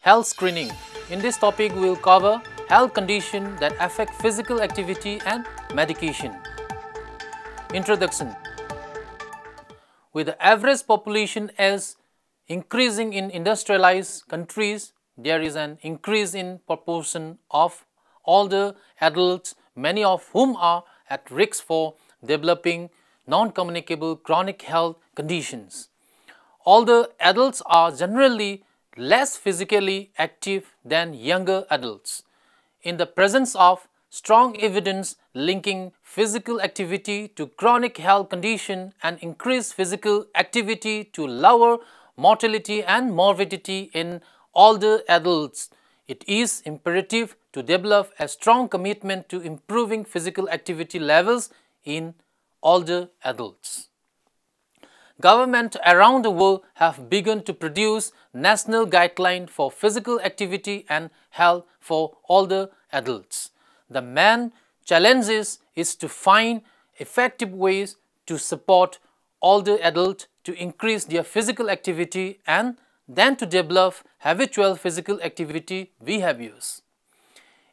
Health screening. In this topic, we will cover health conditions that affect physical activity and medication. Introduction. With the average population as increasing in industrialized countries, there is an increase in proportion of older adults, many of whom are at risk for developing non-communicable chronic health conditions. Older adults are generally less physically active than younger adults. In the presence of strong evidence linking physical activity to chronic health condition and increased physical activity to lower mortality and morbidity in older adults, it is imperative to develop a strong commitment to improving physical activity levels in older adults. Governments around the world have begun to produce national guidelines for physical activity and health for older adults. The main challenge is to find effective ways to support older adults to increase their physical activity and then to develop habitual physical activity behaviors.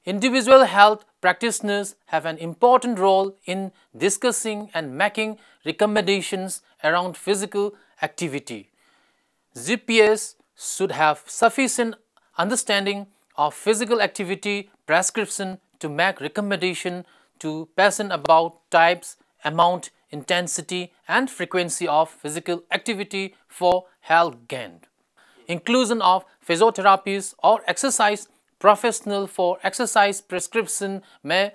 Individual health practitioners have an important role in discussing and making recommendations around physical activity. GPs should have sufficient understanding of physical activity prescription to make recommendations to patients about types, amount, intensity and frequency of physical activity for health gain. Inclusion of physiotherapists or exercise professionals for exercise prescription may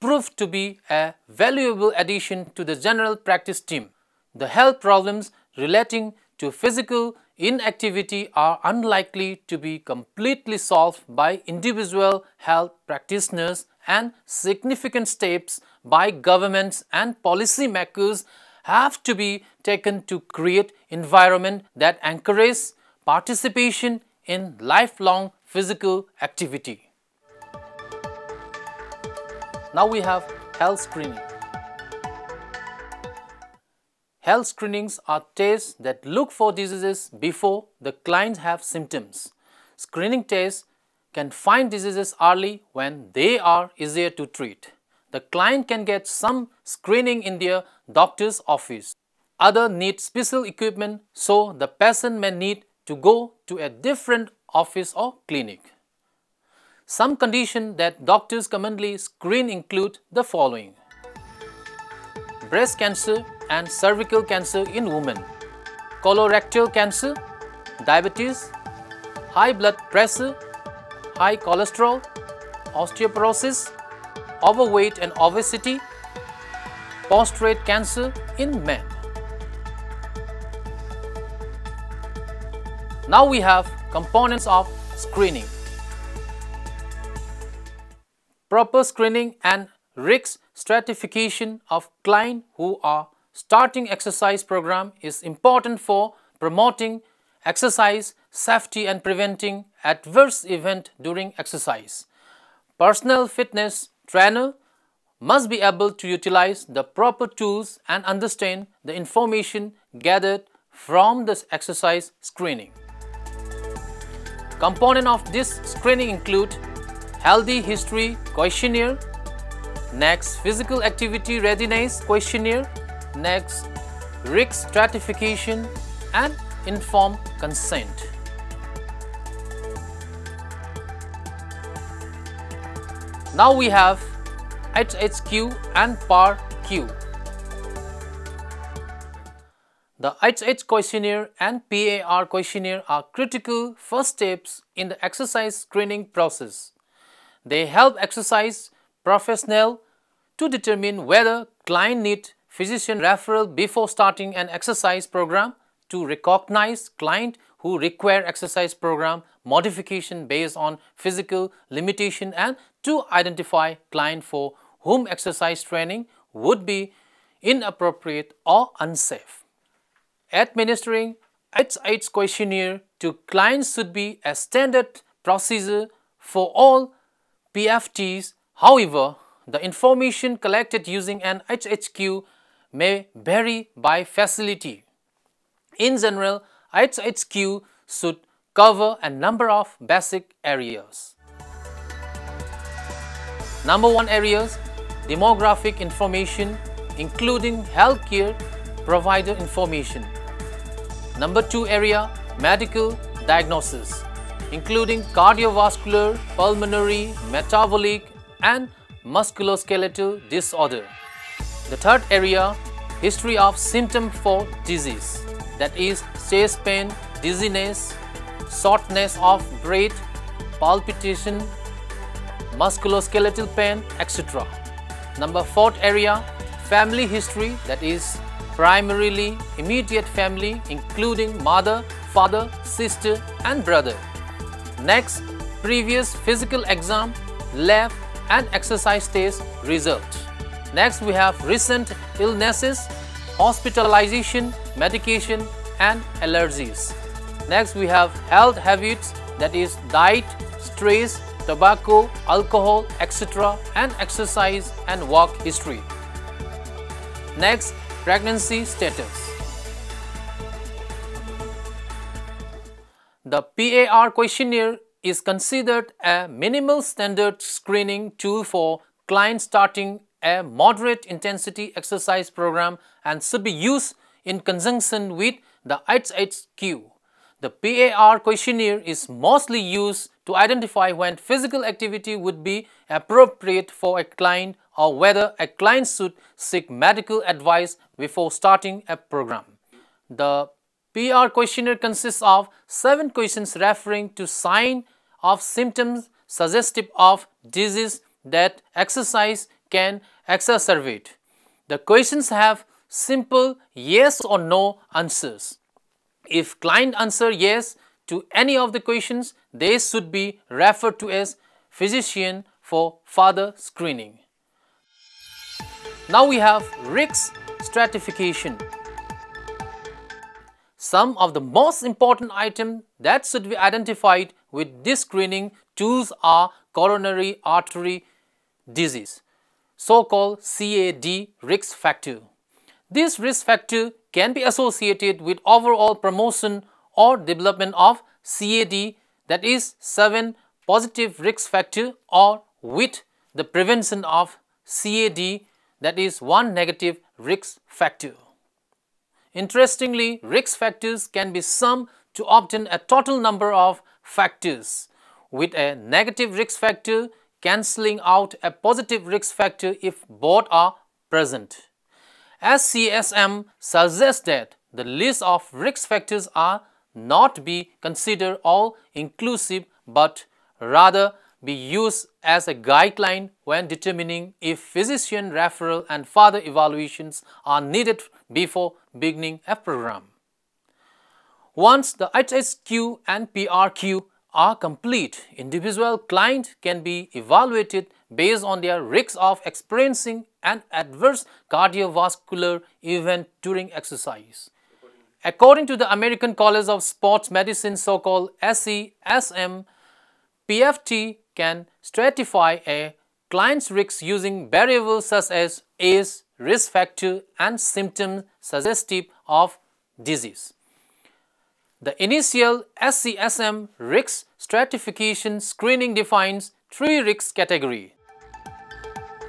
prove to be a valuable addition to the general practice team. The health problems relating to physical inactivity are unlikely to be completely solved by individual health practitioners, and significant steps by governments and policymakers have to be taken to create environment that encourages participation in lifelong physical activity. Now we have health screening. Health screenings are tests that look for diseases before the clients have symptoms. Screening tests can find diseases early when they are easier to treat. The client can get some screening in their doctor's office. Others need special equipment, so the patient may need to go to a different office or clinic. Some conditions that doctors commonly screen include the following: breast cancer and cervical cancer in women, colorectal cancer, diabetes, high blood pressure, high cholesterol, osteoporosis, overweight and obesity, prostate cancer in men. Now we have components of screening. Proper screening and risk stratification of clients who are starting exercise program is important for promoting exercise safety and preventing adverse events during exercise. Personal fitness trainer must be able to utilize the proper tools and understand the information gathered from the exercise screening. Components of this screening include healthy history questionnaire, next physical activity readiness questionnaire, next risk stratification and informed consent. Now we have HHQ and PAR-Q. The HH questionnaire and PAR questionnaire are critical first steps in the exercise screening process. They help exercise professionals to determine whether client need physician referral before starting an exercise program, to recognize clients who require exercise program modification based on physical limitation, and to identify clients for whom exercise training would be inappropriate or unsafe. Administering HH questionnaire to clients should be a standard procedure for all PFTs. However, the information collected using an HHQ may vary by facility. In general, HHQ should cover a number of basic areas. Number 1 areas, demographic information including healthcare provider information. Number 2 area, medical diagnosis including cardiovascular, pulmonary, metabolic and musculoskeletal disorder. The third area, history of symptom for disease, that is chest pain, dizziness, shortness of breath, palpitation, musculoskeletal pain, etc. Number 4th area, family history, that is primarily immediate family including mother, father, sister and brother. Next, previous physical exam, lab and exercise test result. Next, we have recent illnesses, hospitalization, medication and allergies. Next, we have health habits, that is diet, stress, tobacco, alcohol, etc. and exercise and work history. Next, pregnancy status. The PAR questionnaire is considered a minimal standard screening tool for clients starting a moderate intensity exercise program and should be used in conjunction with the HHQ. The PAR questionnaire is mostly used to identify when physical activity would be appropriate for a client or whether a client should seek medical advice before starting a program. The PR questionnaire consists of 7 questions referring to signs of symptoms suggestive of disease that exercise can exacerbate. The questions have simple yes or no answers. If client answer yes to any of the questions, they should be referred to as physician for further screening. Now we have risk stratification. Some of the most important items that should be identified with this screening tools are coronary artery disease, so-called CAD risk factor. This risk factor can be associated with overall promotion or development of CAD, that is 7 positive risk factor, or with the prevention of CAD, that is 1 negative risk factor. Interestingly, risk factors can be summed to obtain a total number of factors, with a negative risk factor cancelling out a positive risk factor if both are present. SCSM suggests that the list of risk factors are not be considered all-inclusive but rather be used as a guideline when determining if physician referral and further evaluations are needed before beginning a program. Once the HHQ and PRQ are complete, individual client can be evaluated based on their risk of experiencing an adverse cardiovascular event during exercise. According to the American College of Sports Medicine, so-called SCSM, PFT can stratify a client's risk using variables such as age, risk factor and symptoms suggestive of disease. The initial SCSM risk stratification screening defines 3 risk categories.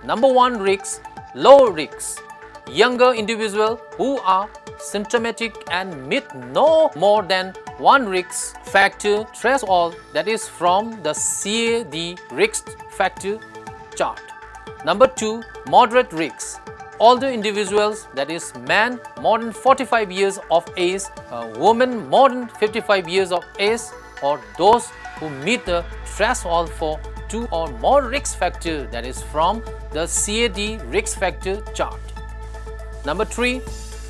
Number 1 risk, low risk. Younger individuals who are symptomatic and meet no more than 1 risk factor threshold, that is from the CAD risk factor chart. Number 2, moderate risk. Older individuals, that is man more than 45 years of age, woman more than 55 years of age, or those who meet the threshold for 2 or more risk factor, that is from the CAD risk factor chart. Number 3,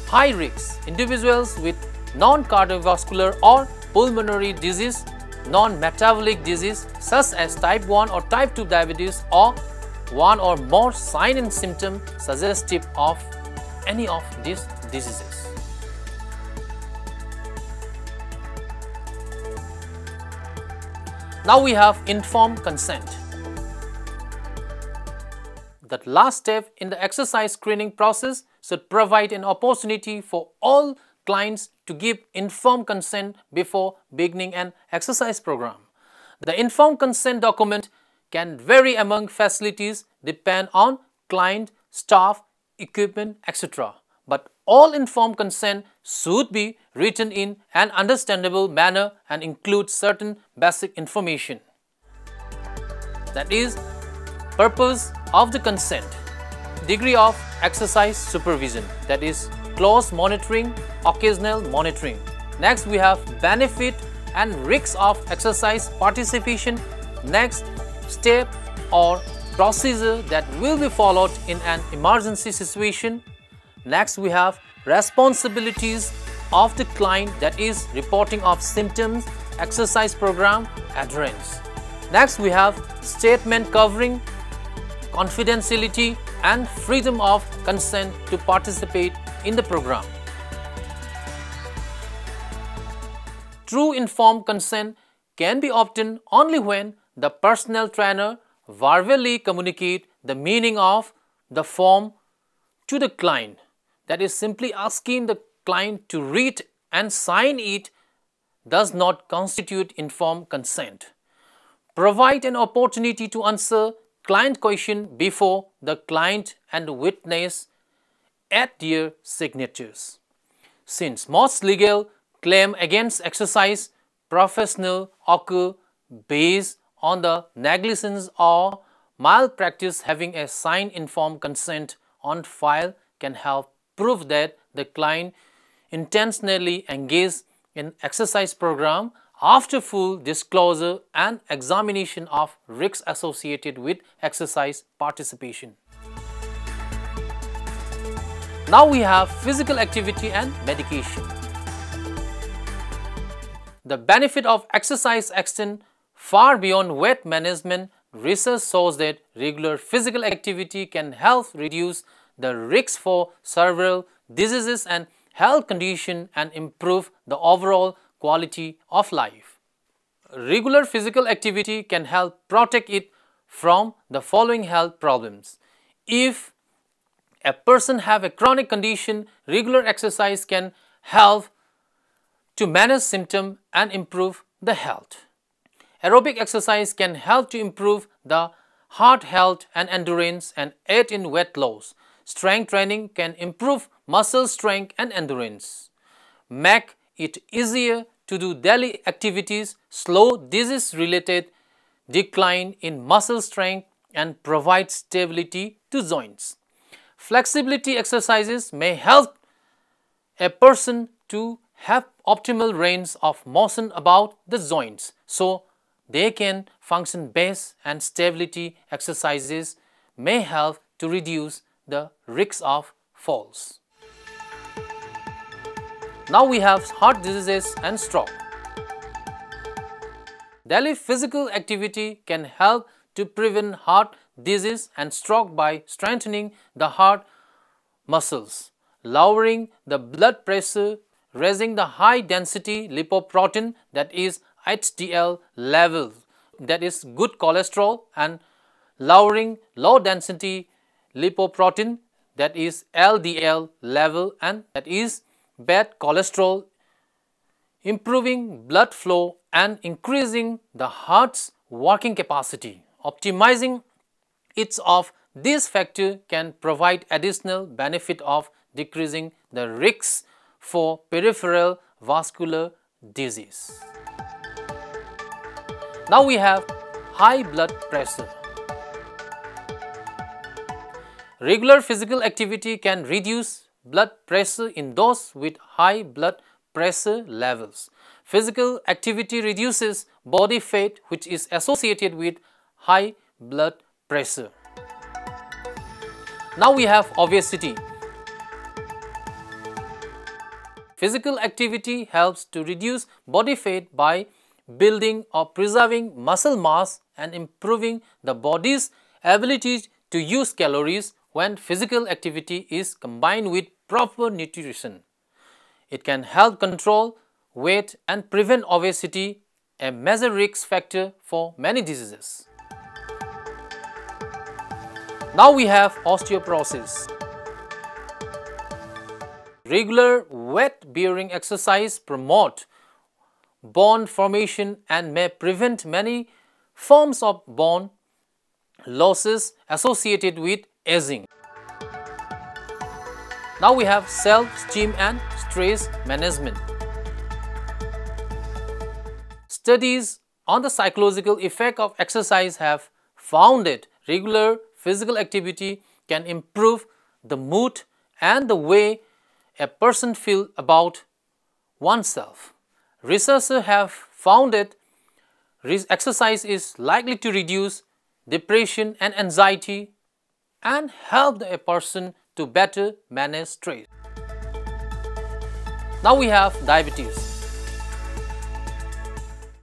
high risk. Individuals with non-cardiovascular or pulmonary disease, non-metabolic disease such as type 1 or type 2 diabetes, or 1 or more sign and symptom suggestive of any of these diseases. Now we have informed consent. The last step in the exercise screening process should provide an opportunity for all clients to give informed consent before beginning an exercise program. The informed consent document can vary among facilities, depend on client, staff, equipment, etc. But all informed consent should be written in an understandable manner and include certain basic information. That is, purpose of the consent, degree of exercise supervision, that is close monitoring, occasional monitoring. Next we have benefit and risks of exercise participation, next step or procedure that will be followed in an emergency situation. Next we have responsibilities of the client, that is reporting of symptoms, exercise program, adherence. Next we have statement covering confidentiality and freedom of consent to participate in the program. True informed consent can be obtained only when the personal trainer verbally communicate the meaning of the form to the client. That is, simply asking the client to read and sign it does not constitute informed consent. Provide an opportunity to answer client question before the client and witness add their signatures. Since most legal claims against exercise professional occur based on the negligence or malpractice, having a signed informed consent on file can help prove that the client intentionally engaged in exercise program after full disclosure and examination of risks associated with exercise participation. Now we have physical activity and medication. The benefit of exercise extend far beyond weight management. Research shows that regular physical activity can help reduce the risks for several diseases and health conditions and improve the overall quality of life. Regular physical activity can help protect it from the following health problems. If a person have a chronic condition, regular exercise can help to manage symptoms and improve the health. Aerobic exercise can help to improve the heart health and endurance and aid in weight loss. Strength training can improve muscle strength and endurance, make it easier to do daily activities, slow disease-related decline in muscle strength, and provide stability to joints. Flexibility exercises may help a person to have optimal range of motion about the joints, so they can function best, and stability exercises may help to reduce the risk of falls. Now we have heart diseases and stroke. Daily physical activity can help to prevent heart disease and stroke by strengthening the heart muscles, lowering the blood pressure, raising the high density lipoprotein, that is HDL level, that is good cholesterol, and lowering low density lipoprotein, that is LDL level, and that is bad cholesterol, improving blood flow and increasing the heart's working capacity. Optimizing each of these factors can provide additional benefit of decreasing the risks for peripheral vascular disease. Now we have high blood pressure. Regular physical activity can reduce blood pressure in those with high blood pressure levels. Physical activity reduces body fat, which is associated with high blood pressure. Now we have obesity. Physical activity helps to reduce body fat by building or preserving muscle mass and improving the body's ability to use calories when physical activity is combined with proper nutrition. It can help control weight and prevent obesity, a major risk factor for many diseases. Now we have osteoporosis. Regular weight-bearing exercise promote bone formation and may prevent many forms of bone losses associated with aging. Now we have self-esteem and stress management. Studies on the psychological effect of exercise have found that regular physical activity can improve the mood and the way a person feels about oneself. Researchers have found that exercise is likely to reduce depression and anxiety and help a person to better manage stress. Now we have diabetes.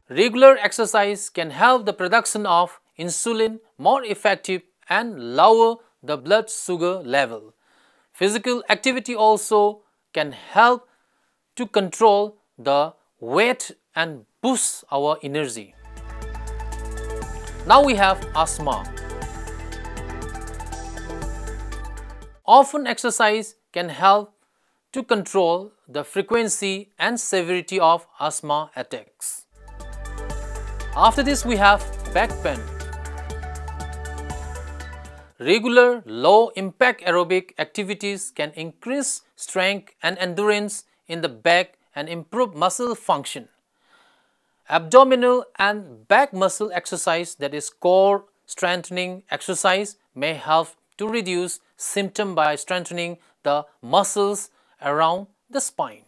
Regular exercise can help the production of insulin more effective and lower the blood sugar level. Physical activity also can help to control the weight and boost our energy. Now we have asthma. Often exercise can help to control the frequency and severity of asthma attacks. After this we have back pain. Regular low-impact aerobic activities can increase strength and endurance in the back and improve muscle function. Abdominal and back muscle exercise, that is core strengthening exercise, may help to reduce symptoms by strengthening the muscles around the spine.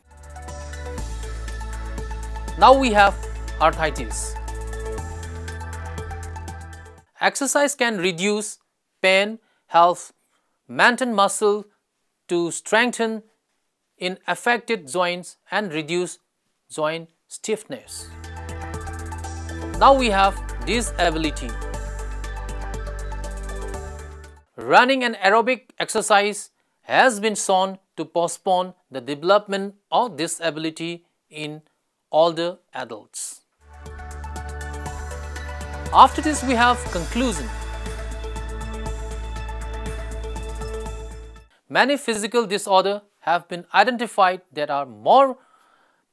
Now we have arthritis. Exercise can reduce pain, help maintain muscle to strengthen in affected joints and reduce joint stiffness. Now we have disability. Running and aerobic exercise has been shown to postpone the development of disability in older adults. After this we have conclusion. Many physical disorders have been identified that are more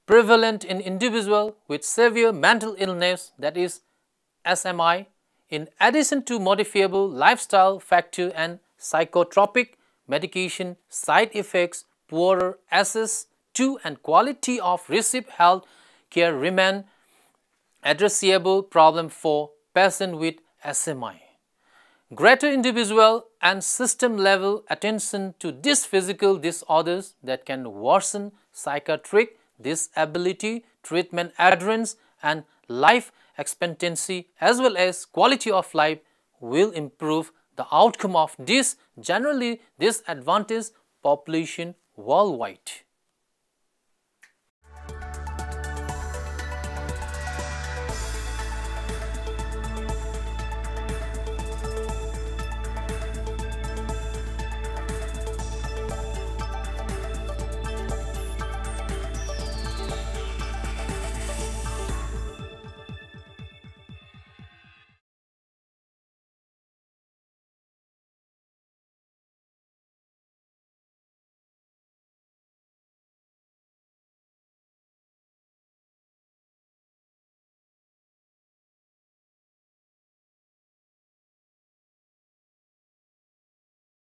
prevalent in individuals with severe mental illness, that is SMI, in addition to modifiable lifestyle factor and psychotropic medication side effects. Poorer access to and quality of received health care remain addressable problem for patients with SMI. Greater individual and system level attention to these physical disorders that can worsen psychiatric disability, treatment adherence and life expectancy as well as quality of life will improve the outcome of this generally disadvantaged population worldwide.